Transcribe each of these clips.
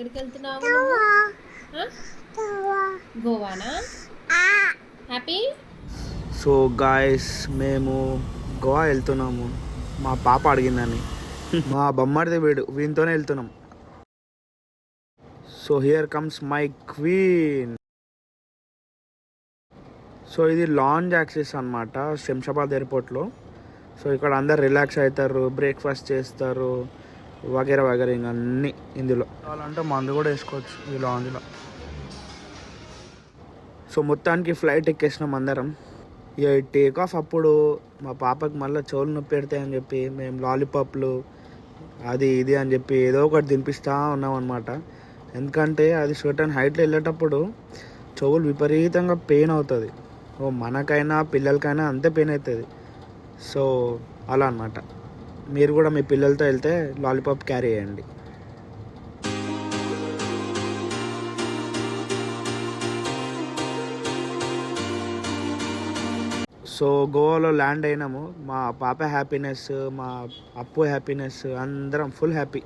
ఎక్కడికి వెళ్తున్నావు? గోవానా? Happy. So guys, మేము గోవా వెళ్తున్నాము. మా పాప అడిగిందని. మా బొమ్మడిది వీనితోనే వెళ్తున్నాం. So here comes my queen. So ఇది లాంజ్ యాక్సెస్ అనమాట శంషాబాద్ ఎయిర్పోర్ట్లో. సో ఇక్కడ అందరు రిలాక్స్ అవుతారు, బ్రేక్ఫాస్ట్ చేస్తారు, వగేరా వగేరా ఇంకా అన్నీ ఇందులో. కావాలంటే మందు కూడా వేసుకోవచ్చు ఈ లాంజ్లో. సో మొత్తానికి ఫ్లైట్ ఎక్కేసినాం అందరం. ఇక టేక్ ఆఫ్ అప్పుడు మా పాపకి మళ్ళీ చెవులు నొప్పి పెడతాయని చెప్పి మేము లాలీపాప్లు అది ఇది అని చెప్పి ఏదో ఒకటి తినిపిస్తూ ఉన్నాం అనమాట. ఎందుకంటే అది సర్టన్ హైట్లో వెళ్ళేటప్పుడు చెవులు విపరీతంగా పెయిన్ అవుతుంది. మనకైనా పిల్లలకైనా అంతే పెయిన్ అవుతుంది. సో అలా అనమాట. మీరు కూడా మీ పిల్లలతో వెళ్తే లాలీపాప్ క్యారీ చేయండి. సో గోవాలో ల్యాండ్ అయినాము. మా పాప హ్యాపీనెస్, మా అప్పు హ్యాపీనెస్, అందరం ఫుల్ హ్యాపీ.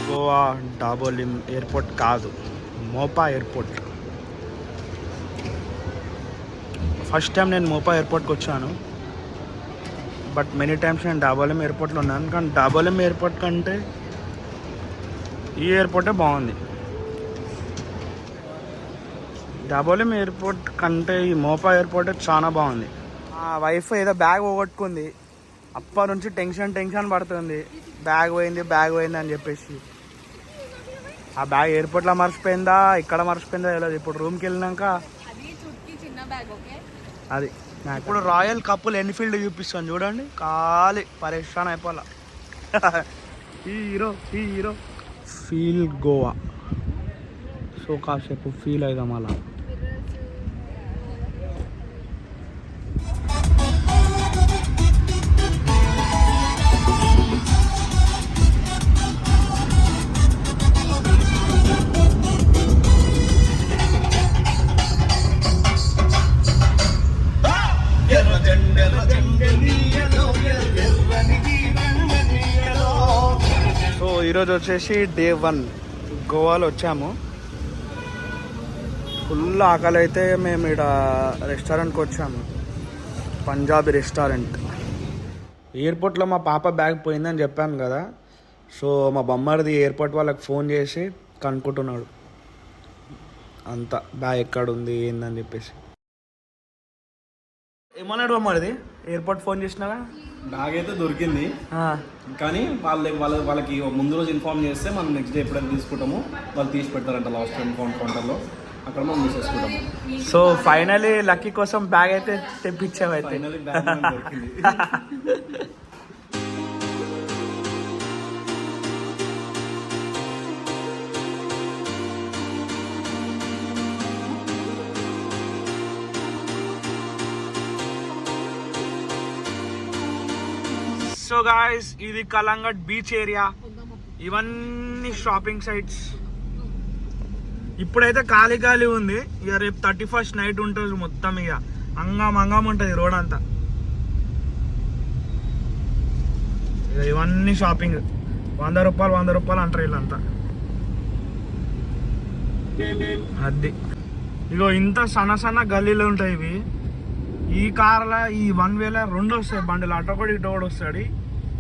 గోవా డాబోలిం ఎయిర్పోర్ట్ కాదు, మోపా ఎయిర్పోర్ట్. ఫస్ట్ టైం నేను మోపా ఎయిర్పోర్ట్కి వచ్చాను. బట్ మెనీ టైమ్స్ నేను డాబోలిం ఎయిర్పోర్ట్లో ఉన్నాను. కానీ డాబోలిం ఎయిర్పోర్ట్ కంటే ఈ ఎయిర్పోర్టే బాగుంది. డాబోలిం ఎయిర్పోర్ట్ కంటే ఈ మోపా ఎయిర్పోర్టే చాలా బాగుంది. ఆ వైఫ్ ఏదో బ్యాగ్ పోగొట్టుకుంది. అప్పటి నుంచి టెన్షన్ పడుతుంది, బ్యాగ్ పోయింది అని చెప్పేసి. ఆ బ్యాగ్ ఎయిర్పోర్ట్లో మర్చిపోయిందా, ఇక్కడ మర్చిపోయిందా తెలియదు. ఇప్పుడు రూమ్కి వెళ్ళినాక అది ఇప్పుడు రాయల్ కప్పులు ఎన్ఫీల్డ్ చూపిస్తాను చూడండి. ఖాళీ పరేషాన్ అయిపోలా. హీరో ఫీల్ గోవా. సో కాసేపు ఫీల్ అవుదాం అలా. సో ఈరోజు వచ్చేసి డే 1 గోవాలో వచ్చాము. ఫుల్ ఆకలి అయితే మేము ఇక్కడ రెస్టారెంట్కి వచ్చాము, పంజాబీ రెస్టారెంట్. ఎయిర్పోర్ట్లో మా పాప బ్యాగ్ పోయిందని చెప్పాను కదా. సో మా బొమ్మడిది ఎయిర్పోర్ట్ వాళ్ళకి ఫోన్ చేసి కనుక్కుంటున్నాడు అంతా, బ్యాగ్ ఎక్కడ ఉంది ఏందని చెప్పేసి. ఏమన్నాడు బొమ్మడిది ఎయిర్పోర్ట్ ఫోన్ చేసినాగా? బ్యాగ్ అయితే దొరికింది, కానీ వాళ్ళకి ముందు రోజు ఇన్ఫార్మ్ చేస్తే మనం నెక్స్ట్ డే ఎప్పుడైనా తీసుకుంటాము వాళ్ళు తీసి పెడతారంట లాస్ట్ కౌంటర్లో, అక్కడ మనం తీసేసుకుంటాము. సో ఫైనలీ లక్కీ కోసం బ్యాగ్ అయితే తెప్పించాము. అయితే ఫైనలీ బ్యాగ్ దొరికింది. సో గాయస్, ఇది కలంగట్ బీచ్ ఏరియా. ఇవన్నీ షాపింగ్ సైట్స్. ఇప్పుడైతే ఖాళీ ఉంది. ఇక రేపు 31st నైట్ ఉంటుంది మొత్తం. ఇక అంగం ఉంటుంది రోడ్ అంతా. ఇక ఇవన్నీ షాపింగ్. 100 రూపాయలు అంటారు వీళ్ళంతా. అది ఇగో ఇంత సన్న గల్లీలు ఉంటాయి ఇవి. ఈ కార్లో ఈ 1 వేల 2 వస్తాయి బండిలు, అటో కూడా ఇటో కూడా వస్తాడు.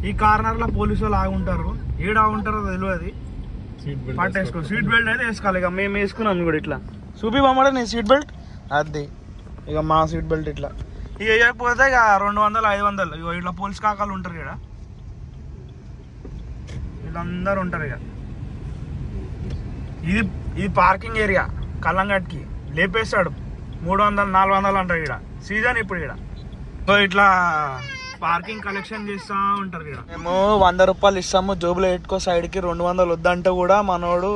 ఈ కార్నర్లో పోలీసు వాళ్ళు ఆగుంటారు. ఏడు ఆగుంటారో తెలియదు. పట్టేసుకో, సీట్ బెల్ట్ అయితే వేసుకోవాలి. ఇక మేము వేసుకున్నాం కూడా ఇట్లా. చూపి బొమ్మడే నేను సీట్ బెల్ట్. అది ఇక మా సీట్ బెల్ట్ ఇట్లా. ఇక వేయకపోతే ఇక 200, 500. ఇక ఇట్లా పోలీస్ కాకాలు ఉంటారు ఇక్కడ, వీళ్ళందరూ ఉంటారు. ఇక ఇది పార్కింగ్ ఏరియా కలంగట్కి. లేపేస్తాడు 300, 400 అంటారు ఇక్కడ. సీజన్ ఇప్పుడు ఇక్కడ. సో ఇట్లా పార్కింగ్ కలెక్షన్ చేస్తూ ఉంటారు ఇక్కడ. మేము 100 రూపాయలు ఇస్తాము, జోబులో పెట్టుకో సైడ్కి. 200 వద్దంటే కూడా మనోడు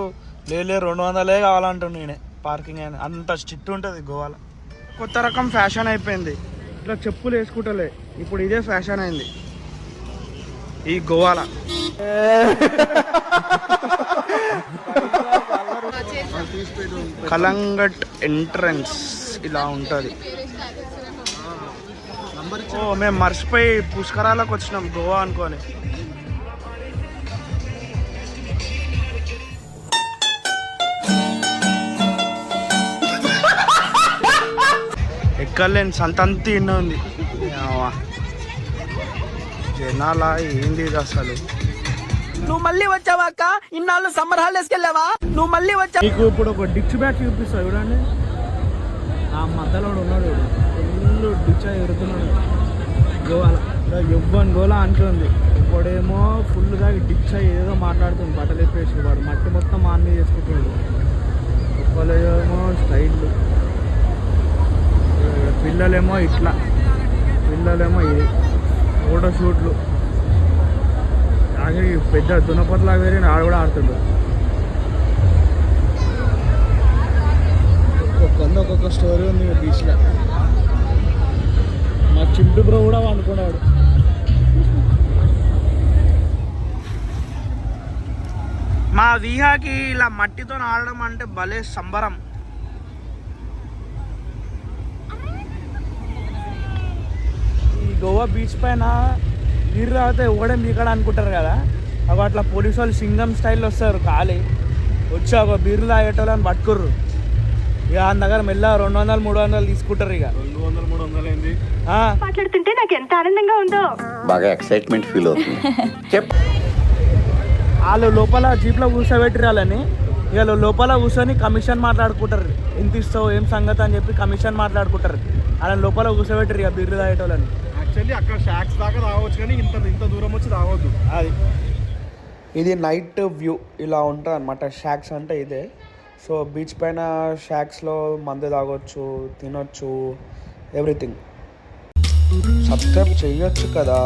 లే 200 కావాలంటాడు. నేనే పార్కింగ్ అయినా అంత స్ట్రిక్ట్ ఉంటుంది గోవాలో. కొత్త రకం ఫ్యాషన్ అయిపోయింది. ఇట్లా చెప్పులు వేసుకుంటలే, ఇప్పుడు ఇదే ఫ్యాషన్ అయింది ఈ గోవాలో. కలంగట్ ఎంట్రన్స్ ఇలా ఉంటుంది. ఓ మేము మర్చిపోయి పుష్కరాలకు వచ్చినాం గోవా అనుకొని. ఎక్కలేని సంతంతి ఎన్నో ఉంది. జనాల ఏంది ఇది అసలు. నువ్వు మళ్ళీ వచ్చావా అక్క? ఇన్నాళ్ళు సమ్మర్ హాలిడేస్కి వెళ్ళావా? నువ్వు మళ్ళీ వచ్చా. మీకు ఇప్పుడు ఒక డిచ్ బ్యాగ్ చూపిస్తా చూడండి. ఆ మధ్యలో ఉన్నాడు ఫుల్ డిచ్ అయి ఎరుగుతున్నాడు గోవాల. ఎవ్వని గోలా అంటుంది. ఇప్పుడేమో ఫుల్గా డిచ్ అయ్యి ఏదో మాట్లాడుతుంది. బట్టలు ఎప్పేసి వాడు మట్టి మొత్తం ఆన్ని చేసుకుంటున్నాడు. ఒక్కలేమో స్టైల్, పిల్లలేమో ఇట్లా, పిల్లలేమో ఇది ఫోటోషూట్లు. అలాగే పెద్ద దునపతిలాగా వేరే ఆడ కూడా ఆడుతుండు. ఒక్కొక్క స్టోరీ ఉంది బీచ్లో. మా చింటు బ్రో కూడా అనుకున్నాడు. మా విహాకి ఇలా మట్టితో ఆడడం అంటే భలే సంబరం. ఈ గోవా బీచ్ పైన నీరు తాగితే ఇవ్వడం మీకడ అనుకుంటారు కదా. అవి అట్లా పోలీసు వాళ్ళు సింగం స్టైల్లో వస్తారు. ఖాళీ వచ్చి ఒక బీర్లు తాగేటోళ్ళని పట్టుకుర్రు. ఇక ఆయన దగ్గర మెల్ల 200 300 తీసుకుంటారు. ఇక 200 300 ఏంది మాట్లాడుతుంటే నాకు ఎంత ఆనందంగా ఉందో. బాగా ఎక్సైట్మెంట్ ఫీల్ అవుతుంది. వాళ్ళు లోపల జీప్లో కూర్చోబెట్టిరు వాళ్ళని. ఇక లోపల కూర్చొని కమిషన్ మాట్లాడుకుంటారు. ఎంత ఇస్తావు ఏం సంగతి అని చెప్పి కమిషన్ మాట్లాడుకుంటారు. వాళ్ళని లోపల కూర్చోబెట్టిరు ఇక బీర్లు తాగేటోళ్ళని. యాక్చువల్లీ అక్కడ షాక్స్ దాకా రావచ్చు కానీ ఇంత దూరం వచ్చి రావద్దు. అది ఇది నైట్ వ్యూ ఇలా ఉంటుంది అనమాట. షాక్స్ అంటే ఇదే. సో బీచ్ పైన షాక్స్లో మందు తాగొచ్చు, తినొచ్చు, ఎవ్రీథింగ్. సబ్స్క్రైబ్ చేయొచ్చు కదా.